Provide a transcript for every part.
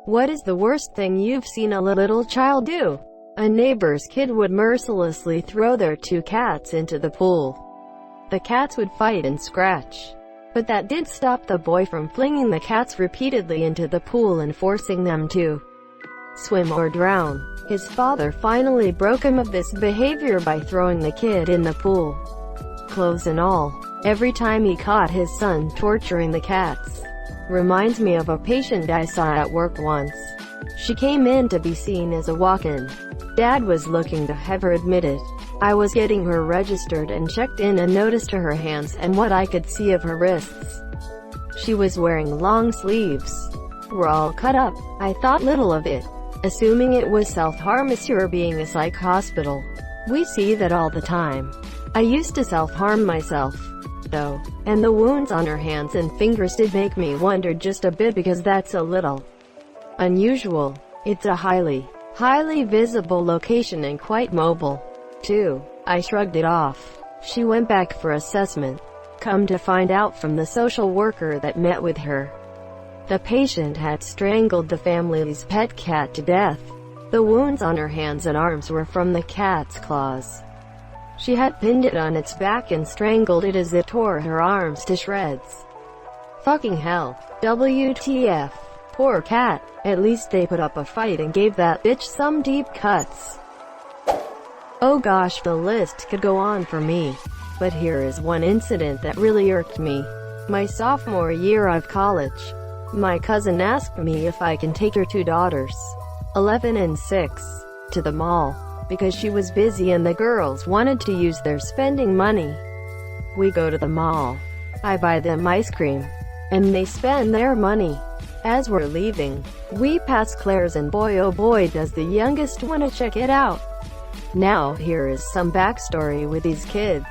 What is the worst thing you've seen a little child do? A neighbor's kid would mercilessly throw their 2 cats into the pool. The cats would fight and scratch. But that did stop the boy from flinging the cats repeatedly into the pool and forcing them to swim or drown. His father finally broke him of this behavior by throwing the kid in the pool, clothes and all, every time he caught his son torturing the cats. Reminds me of a patient I saw at work once. She came in to be seen as a walk-in. Dad was looking to have her admitted. I was getting her registered and checked in and noticed her hands and what I could see of her wrists. She was wearing long sleeves. Were all cut up. I thought little of it, assuming it was self-harm. Monsieur, being a psych hospital, we see that all the time. I used to self-harm myself, though, and the wounds on her hands and fingers did make me wonder just a bit, because that's a little unusual. It's a highly visible location and quite mobile, too. I shrugged it off. She went back for assessment. Come to find out from the social worker that met with her, the patient had strangled the family's pet cat to death. The wounds on her hands and arms were from the cat's claws. She had pinned it on its back and strangled it as it tore her arms to shreds. Fucking hell. WTF. Poor cat. At least they put up a fight and gave that bitch some deep cuts. Oh gosh, the list could go on for me. But here is one incident that really irked me. My sophomore year of college, my cousin asked me if I can take her 2 daughters, 11 and 6, to the mall, because she was busy and the girls wanted to use their spending money. We go to the mall. I buy them ice cream, and they spend their money. As we're leaving, we pass Claire's, and boy oh boy does the youngest wanna check it out. Now here is some backstory with these kids.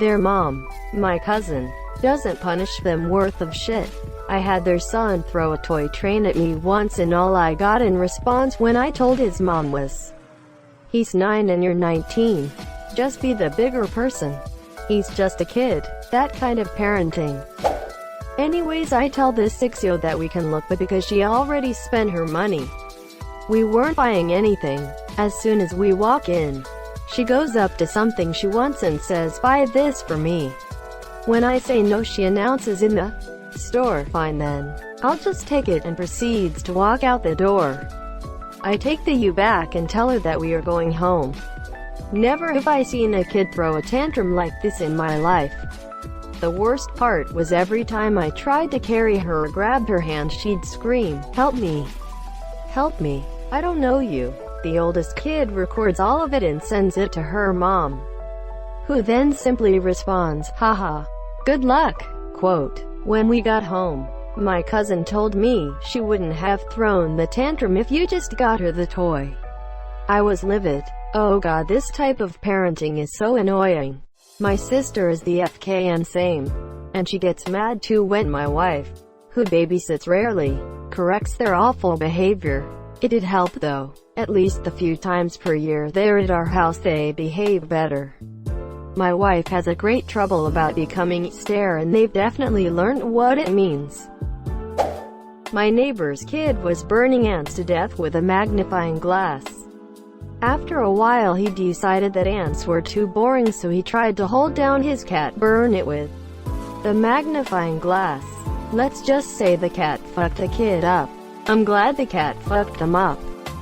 Their mom, my cousin, doesn't punish them worth of shit. I had their son throw a toy train at me once, and all I got in response when I told his mom was, "He's 9 and you're 19. Just be the bigger person. He's just a kid." That kind of parenting. Anyways, I tell this 6-year-old that we can look, but because she already spent her money, we weren't buying anything. As soon as we walk in, she goes up to something she wants and says, "Buy this for me." When I say no, she announces in the store, "Fine then, I'll just take it," and proceeds to walk out the door. I take the U back and tell her that we are going home. Never have I seen a kid throw a tantrum like this in my life. The worst part was every time I tried to carry her or grabbed her hand, she'd scream, "Help me! Help me! I don't know you." The oldest kid records all of it and sends it to her mom, who then simply responds, "Haha, good luck." Quote. When we got home, my cousin told me she wouldn't have thrown the tantrum if you just got her the toy. I was livid. Oh god, this type of parenting is so annoying. My sister is the FKN same, and she gets mad too when my wife, who babysits rarely, corrects their awful behavior. It'd help though. At least a few times per year they're at our house, they behave better. My wife has a great trouble about becoming stare, and they've definitely learned what it means. My neighbor's kid was burning ants to death with a magnifying glass. After a while he decided that ants were too boring, so he tried to hold down his cat, burn it with the magnifying glass. Let's just say the cat fucked the kid up. I'm glad the cat fucked them up.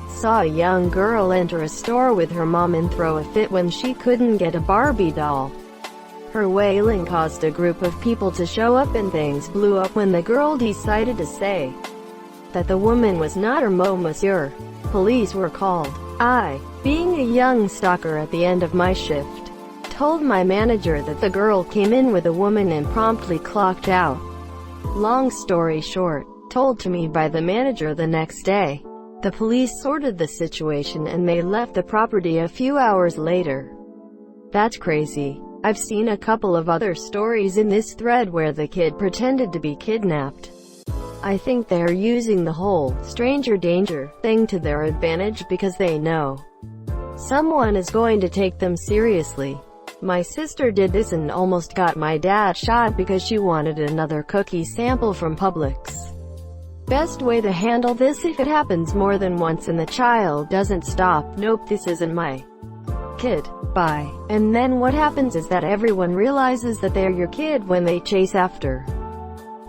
Saw a young girl enter a store with her mom and throw a fit when she couldn't get a Barbie doll. Her wailing caused a group of people to show up, and things blew up when the girl decided to say that the woman was not her monsieur. Police were called. I, being a young stalker at the end of my shift, told my manager that the girl came in with a woman and promptly clocked out. Long story short, told to me by the manager the next day. The police sorted the situation and they left the property a few hours later. That's crazy. I've seen a couple of other stories in this thread where the kid pretended to be kidnapped. I think they're using the whole stranger danger thing to their advantage because they know someone is going to take them seriously. My sister did this and almost got my dad shot because she wanted another cookie sample from Publix. Best way to handle this if it happens more than once and the child doesn't stop. Nope, this isn't my kid. Bye. And then what happens is that everyone realizes that they're your kid when they chase after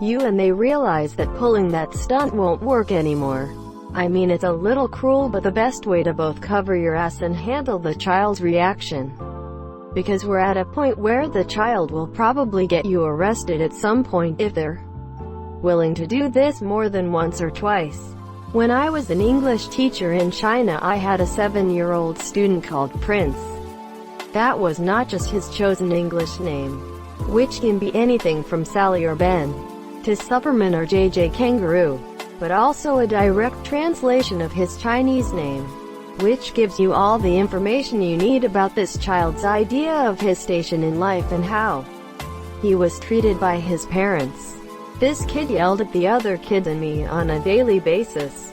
you and they realize that pulling that stunt won't work anymore. I mean, it's a little cruel, but the best way to both cover your ass and handle the child's reaction. Because we're at a point where the child will probably get you arrested at some point if they're willing to do this more than once or twice. When I was an English teacher in China, I had a 7-year-old student called Prince. That was not just his chosen English name, which can be anything from Sally or Ben, to Superman or JJ Kangaroo, but also a direct translation of his Chinese name, which gives you all the information you need about this child's idea of his station in life and how he was treated by his parents. This kid yelled at the other kids and me on a daily basis,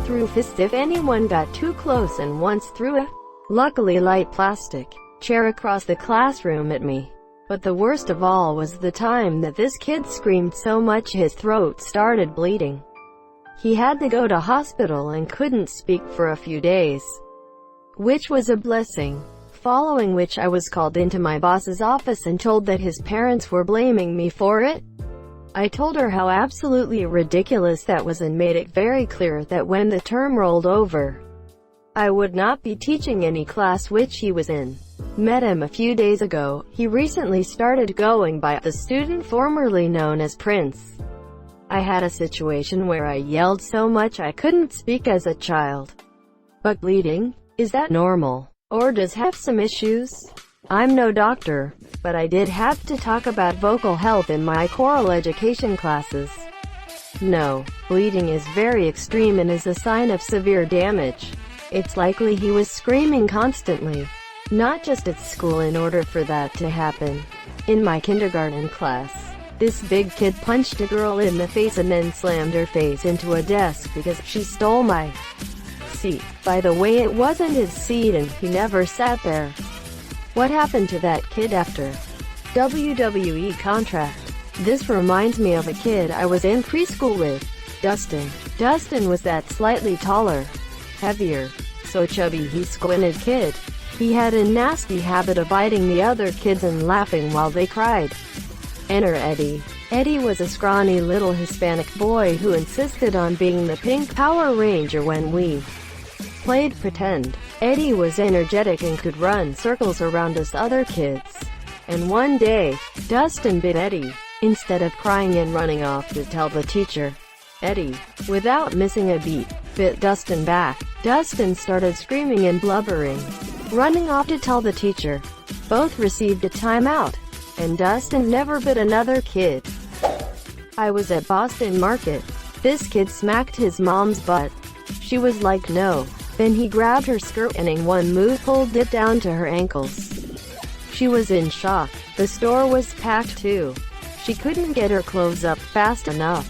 threw fists if anyone got too close, and once threw a luckily light plastic chair across the classroom at me. But the worst of all was the time that this kid screamed so much his throat started bleeding. He had to go to hospital and couldn't speak for a few days, which was a blessing. Following which I was called into my boss's office and told that his parents were blaming me for it. I told her how absolutely ridiculous that was and made it very clear that when the term rolled over, I would not be teaching any class which he was in. Met him a few days ago. He recently started going by the student formerly known as Prince. I had a situation where I yelled so much I couldn't speak as a child. But bleeding? Is that normal? Or does have some issues? I'm no doctor, but I did have to talk about vocal health in my choral education classes. No, bleeding is very extreme and is a sign of severe damage. It's likely he was screaming constantly, not just at school, in order for that to happen. In my kindergarten class, this big kid punched a girl in the face and then slammed her face into a desk because she stole my seat. By the way, it wasn't his seat and he never sat there. What happened to that kid after WWE contract? This reminds me of a kid I was in preschool with, Dustin. Dustin was that slightly taller, heavier, so chubby he squinted kid. He had a nasty habit of biting the other kids and laughing while they cried. Enter Eddie. Eddie was a scrawny little Hispanic boy who insisted on being the pink Power Ranger when we played pretend. Eddie was energetic and could run circles around us other kids. And one day, Dustin bit Eddie. Instead of crying and running off to tell the teacher, Eddie, without missing a beat, bit Dustin back. Dustin started screaming and blubbering, running off to tell the teacher. Both received a timeout, and Dustin never bit another kid. I was at Boston Market. This kid smacked his mom's butt. She was like, no. Then he grabbed her skirt and in one move pulled it down to her ankles. She was in shock. The store was packed too. She couldn't get her clothes up fast enough.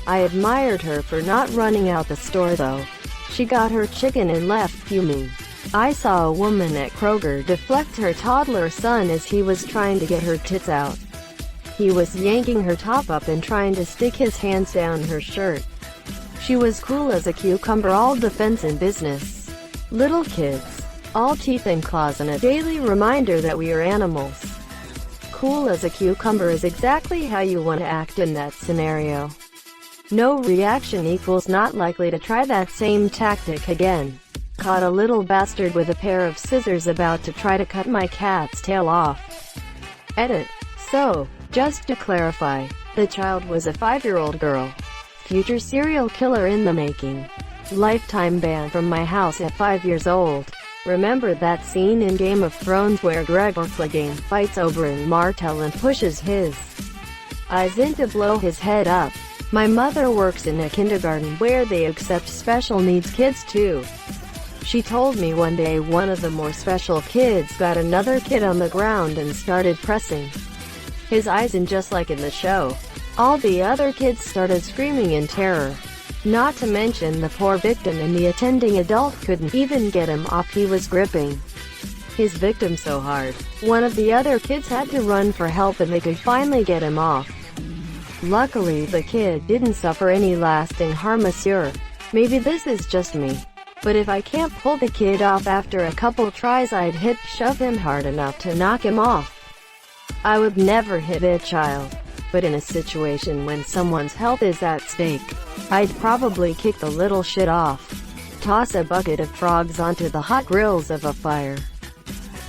I admired her for not running out the store though. She got her chicken and left fuming. I saw a woman at Kroger deflect her toddler son as he was trying to get her tits out. He was yanking her top up and trying to stick his hands down her shirt. She was cool as a cucumber, all defense in business. Little kids, all teeth and claws, and a daily reminder that we are animals. Cool as a cucumber is exactly how you want to act in that scenario. No reaction equals not likely to try that same tactic again. Caught a little bastard with a pair of scissors about to try to cut my cat's tail off. Edit. So, just to clarify, the child was a 5-year-old girl. Future serial killer in the making. Lifetime ban from my house at 5 years old. Remember that scene in Game of Thrones where Gregor Clegane fights Oberyn Martell and pushes his eyes in to blow his head up? My mother works in a kindergarten where they accept special needs kids too. She told me one day one of the more special kids got another kid on the ground and started pressing his eyes in just like in the show. All the other kids started screaming in terror. Not to mention the poor victim and the attending adult couldn't even get him off. He was gripping his victim so hard. One of the other kids had to run for help and they could finally get him off. Luckily the kid didn't suffer any lasting harm, monsieur. Maybe this is just me, but if I can't pull the kid off after a couple tries, I'd shove him hard enough to knock him off. I would never hit a child, but in a situation when someone's health is at stake, I'd probably kick the little shit off. Toss a bucket of frogs onto the hot grills of a fire.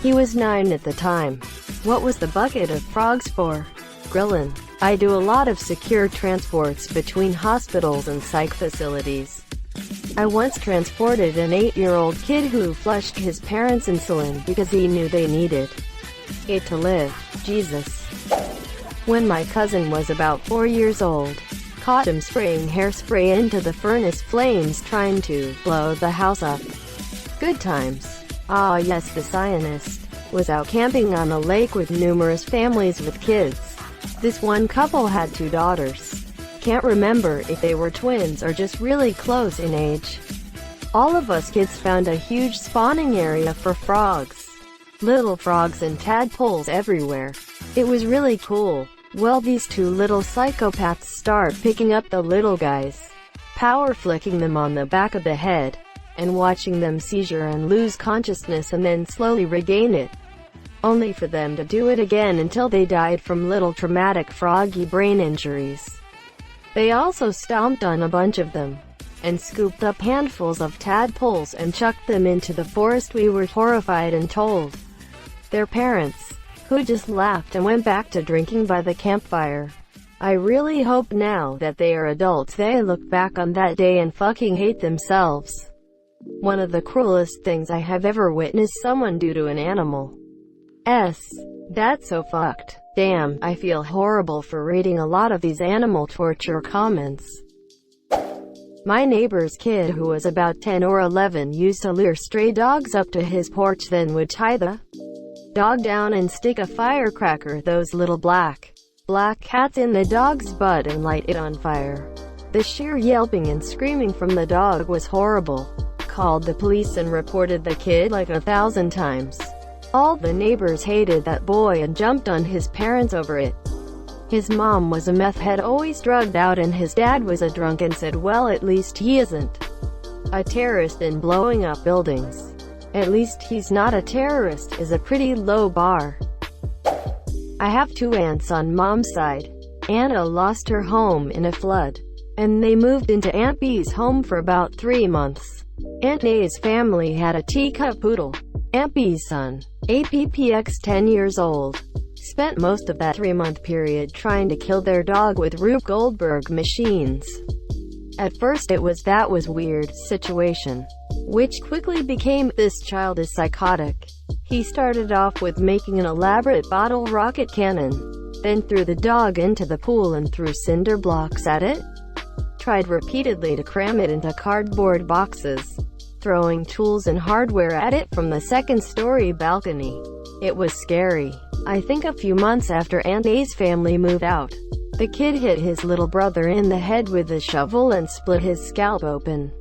He was 9 at the time. What was the bucket of frogs for? Grillin'. I do a lot of secure transports between hospitals and psych facilities. I once transported an 8-year-old kid who flushed his parents' insulin because he knew they needed it to live. Jesus. When my cousin was about 4 years old, caught him spraying hairspray into the furnace flames trying to blow the house up. Good times. Ah yes, the Zionist was out camping on a lake with numerous families with kids. This one couple had 2 daughters. Can't remember if they were twins or just really close in age. All of us kids found a huge spawning area for frogs. Little frogs and tadpoles everywhere. It was really cool. Well, these 2 little psychopaths start picking up the little guys, power flicking them on the back of the head, and watching them seizure and lose consciousness and then slowly regain it, only for them to do it again until they died from little traumatic froggy brain injuries. They also stomped on a bunch of them, and scooped up handfuls of tadpoles and chucked them into the forest. We were horrified and told their parents, who just laughed and went back to drinking by the campfire. I really hope now that they are adults they look back on that day and fucking hate themselves. One of the cruelest things I have ever witnessed someone do to an animal. That's so fucked. Damn, I feel horrible for reading a lot of these animal torture comments. My neighbor's kid who was about 10 or 11 used to lure stray dogs up to his porch, then would tie the dog down and stick a firecracker, those little black cats, in the dog's butt and light it on fire. The sheer yelping and screaming from the dog was horrible. Called the police and reported the kid like 1,000 times. All the neighbors hated that boy and jumped on his parents over it. His mom was a meth head, always drugged out, and his dad was a drunk and said, well, at least he isn't a terrorist in blowing up buildings. At least he's not a terrorist is a pretty low bar. I have 2 aunts on mom's side. Anna lost her home in a flood, and they moved into Aunt B's home for about 3 months. Aunt A's family had a teacup poodle. Aunt B's son, APPX 10 years old, spent most of that 3-month period trying to kill their dog with Rube Goldberg machines. At first it was that was weird situation, which quickly became this child is psychotic. He started off with making an elaborate bottle rocket cannon, then threw the dog into the pool and threw cinder blocks at it. Tried repeatedly to cram it into cardboard boxes, throwing tools and hardware at it from the 2nd-story balcony. It was scary. I think a few months after Aunt A's family moved out, the kid hit his little brother in the head with a shovel and split his scalp open.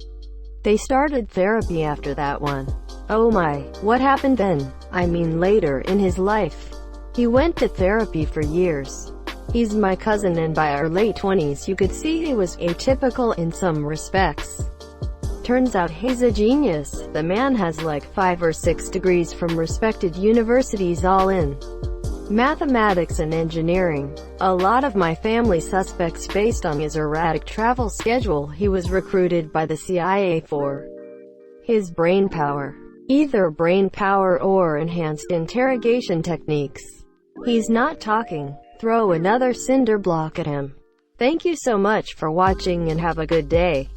They started therapy after that one. Oh my, what happened then? I mean later in his life. He went to therapy for years. He's my cousin, and by our late 20s you could see he was atypical in some respects. Turns out he's a genius. The man has like 5 or 6 degrees from respected universities, all in mathematics and engineering. A lot of my family suspects based on his erratic travel schedule. He was recruited by the CIA for his brainpower. Either brainpower or enhanced interrogation techniques. He's not talking. Throw another cinder block at him. Thank you so much for watching and have a good day.